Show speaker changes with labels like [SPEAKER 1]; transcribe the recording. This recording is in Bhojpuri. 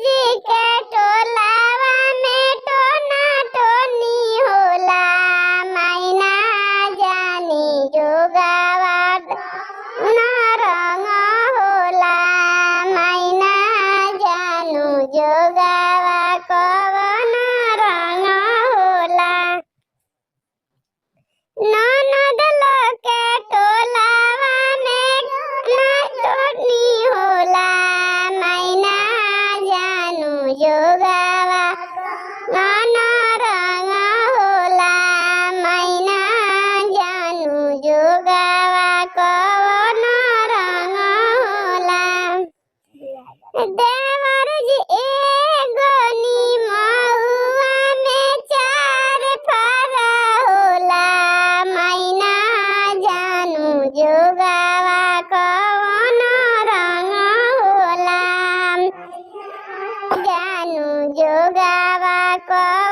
[SPEAKER 1] जी के टोलावा में टोना टोनी होला मैना जानी जोगावा ना रंग होला मैना जानू जोगावा कवन रंग होला ननद लोग के टोलावा में ना टोनी होला मैना जानू जोगावा कवन रंग होला मैना जानू जोगावा कवन रंग होला देवर जी एगो निमहुआ में चार फरा होला मैना जानू जोगावा कवन रंग होला जानू जोगावा कवन